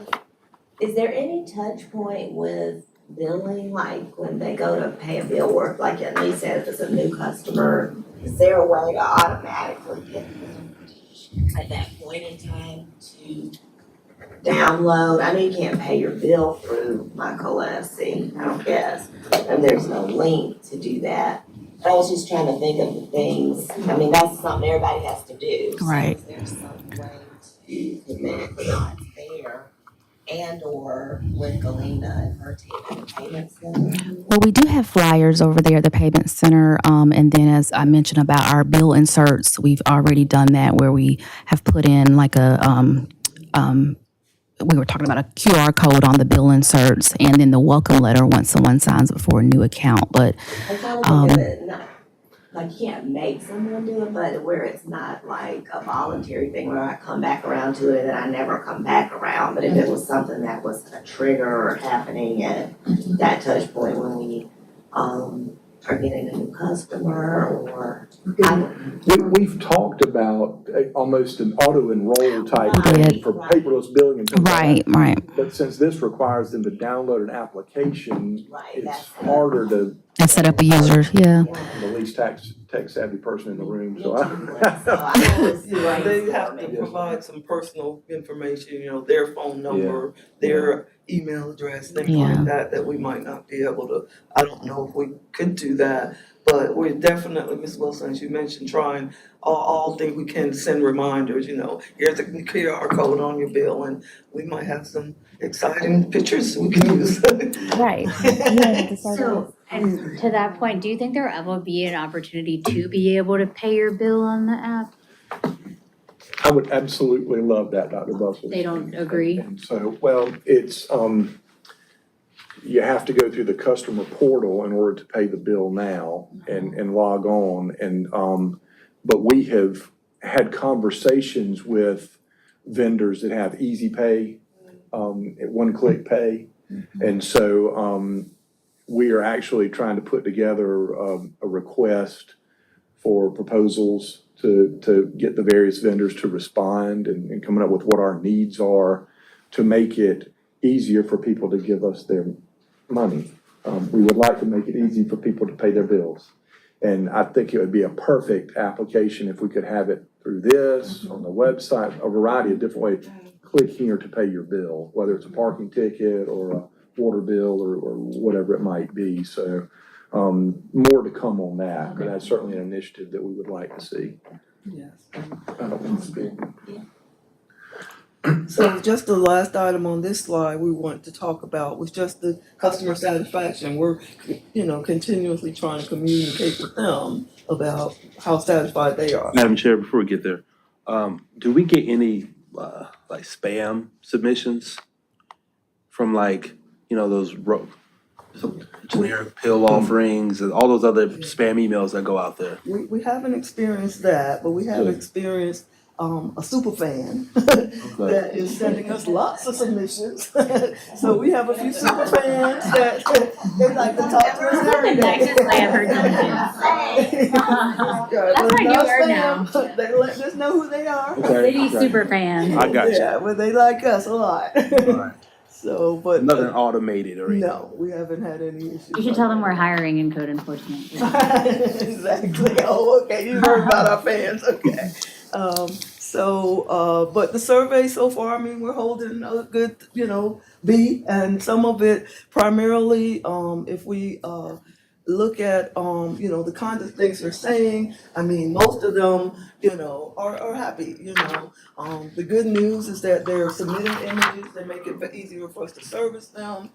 Is there any touch point with billing, like when they go to pay a bill, or like you said, if it's a new customer, is there a way to automatically get them at that point in time to download? I know you can't pay your bill through MyCoLSC, I don't guess, and there's no link to do that. But I was just trying to think of the things, I mean, that's something everybody has to do. Right. So is there some way to connect the dots there, and or with Galena and her team at the payment center? Well, we do have flyers over there at the payment center. And then as I mentioned about our bill inserts, we've already done that where we have put in like we were talking about a QR code on the bill inserts and then the welcome letter once someone signs up for a new account. But I'm trying to think of it, not, like you can't make someone do it, but where it's not like a voluntary thing where I come back around to it and I never come back around. But if it was something that was a trigger or happening at that touch point when we are getting a new customer or We've talked about almost an auto enroll type Right. thing for paperless billing and things like that. right. But since this requires them to download an application, Right, it's that's- harder to, And set up a user, yeah. I'm the least tech savvy person in the room, so So I always Yeah, they have to brainstorming. provide some personal information, their phone number, their email address, things Yeah. like that we might not be able to, I don't know if we could do that. But we're definitely, Ms. Wilson, as you mentioned, trying all things we can to send reminders, here's the QR code on your bill, and we might have some exciting pictures we can use. Right. So, and to that point, do you think there will ever be an opportunity to be able to pay your bill on the app? I would absolutely love that, Dr. Bustle. They don't agree? And so, well, it's, you have to go through the customer portal in order to pay the bill now and log on. And, but we have had conversations with vendors that have easy pay, one-click pay. And so, we are actually trying to put together a request for proposals to get the various vendors to respond and coming up with what our needs are to make it easier for people to give us their money. We would like to make it easy for people to pay their bills. And I think it would be a perfect application if we could have it through this, on the website, a variety of different ways. Click here to pay your bill, whether it's a parking ticket or a water bill or whatever it might be. So more to come on that, but that's certainly an initiative that we would like to see. Yes. I don't want to speak. So just the last item on this slide we want to talk about was just the customer satisfaction. We're, continuously trying to communicate with them about how satisfied they are. Madam Chair, before we get there, do we get any, like spam submissions from like, those generic pill offerings and all those other spam emails that go out there? We haven't experienced that, but we have Good. experienced a super fan that is sending us lots of submissions. So we have a few super fans that they like to talk to us every The nicest day. I have heard something. That's my new word now. They let us know who they are. Okay. City super fan. I got you. Yeah, but they like us a lot. Alright. So, but. Nothing automated or anything? No, we haven't had any issues. You should tell them we're hiring in code enforcement. Exactly. Oh, okay, you heard about our fans, okay. But the survey so far, I mean, we're holding a good, beat, and some of it primarily, if we, look at, the kinds of things they're saying, I mean, most of them, are happy, The good news is that they're submitting images, they make it easier for us to service them,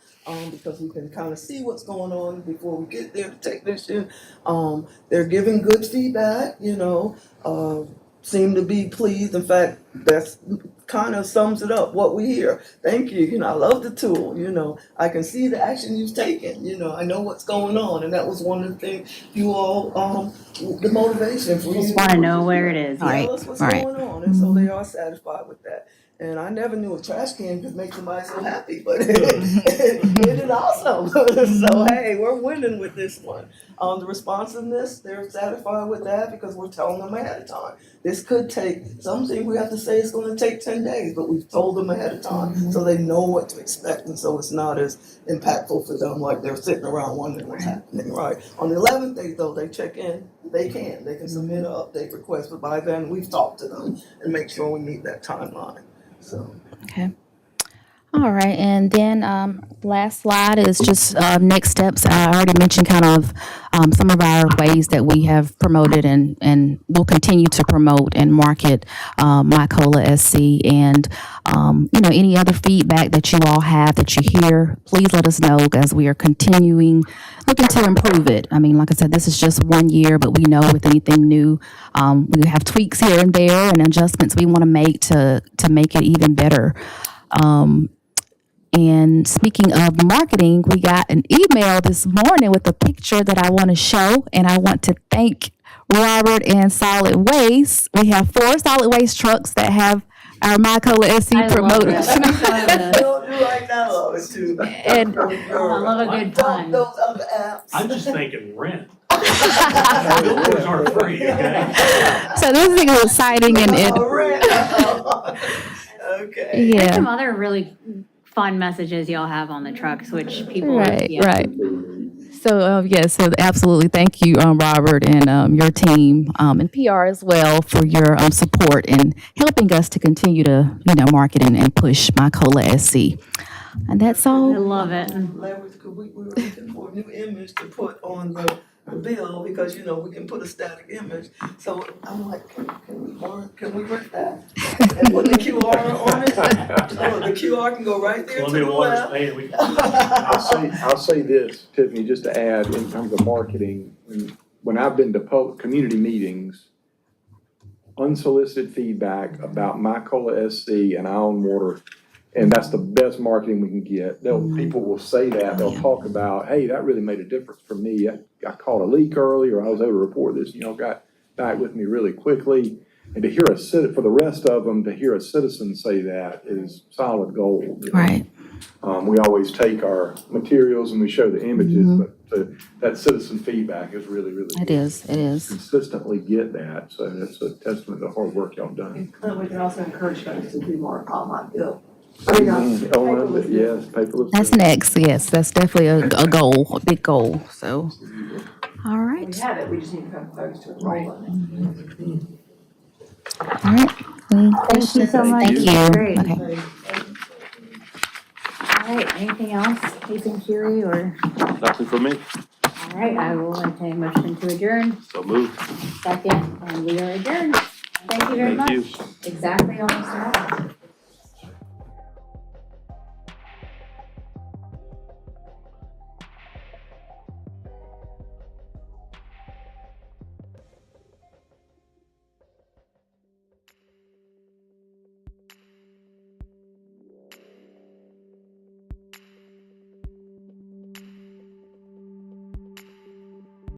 because we can kind of see what's going on before we get there, the technician. They're giving good feedback, seem to be pleased. In fact, that's kind of sums it up, what we hear. Thank you, I love the tool, I can see the action you've taken, I know what's going on. And that was one of the things you all, the motivation for you. Just want to know where it is. Tell us what's going on, and so they are satisfied with that. And I never knew a trash can could make somebody so happy, but it did awesome. So hey, we're winning with this one. The responsiveness, they're satisfied with that because we're telling them ahead of time. This could take, something we have to say it's gonna take 10 days, but we've told them ahead of time, so they know what to expect, and so it's not as impactful for them like they're sitting around wondering what's happening, right? On the 11th day though, they check in, they can submit an update request, but by then we've talked to them and make sure we meet that timeline. So. Okay. All right, and then last slide is just next steps. I already mentioned kind of some of our ways that we have promoted and will continue to promote and market MyCola SC. And, any other feedback that you all have that you hear, please let us know as we are continuing looking to improve it. I mean, like I said, this is just 1 year, but we know with anything new, we have tweaks here and there and adjustments we want to make to make it even better. And speaking of marketing, we got an email this morning with a picture that I want to show, and I want to thank Robert and Solid Waste. We have 4 solid waste trucks that have our MyCola SC promoted. Don't do right now, love it too. And I love a good pun. Those other apps. I'm just thinking rent. Billboards aren't free, okay? so this thing is exciting, and it, Okay. There's yeah. some other really fun messages y'all have on the trucks, which people. Right, yeah. right. So, so absolutely, thank you, Robert, and your team, and PR as well for your support and helping us to continue to, market and push MyCola SC. And that's I all. love it. Leverage, because we were looking for a new image to put on the bill, because, we can put a static image. So I'm like, can we rent that? And put the QR on it? So the QR can go right there to Columbia the Water's left. paying, we I'll say this, Tiffany, just to add in terms of marketing. When I've been to community meetings, unsolicited feedback about MyCola SC and Ion Water, and that's the best marketing we can get. People will say that, they'll talk about, hey, that really made a difference for me. I caught a leak early, or I was able to report this, got back with me really quickly. And to hear for the rest of them, to hear a citizen say that is solid gold. Right. We always take our materials and we show the images, but that citizen feedback is really, really It good. is, it is. Consistently get that, so that's a testament to the hard work y'all done. And we can also encourage folks to do more online bill. Yes, paperless. That's next, yes, that's definitely a goal, a big goal, so. All right, We have it, we just need to have folks to enroll in it. all right. Thank you so much. Thank you. Great. Okay. All right, anything else, Ethan Curie, or, Nothing from me, all right, I will entertain a motion to adjourn, so move. second, and we are adjourned. Thank you very much. Thank you. Exactly almost an hour.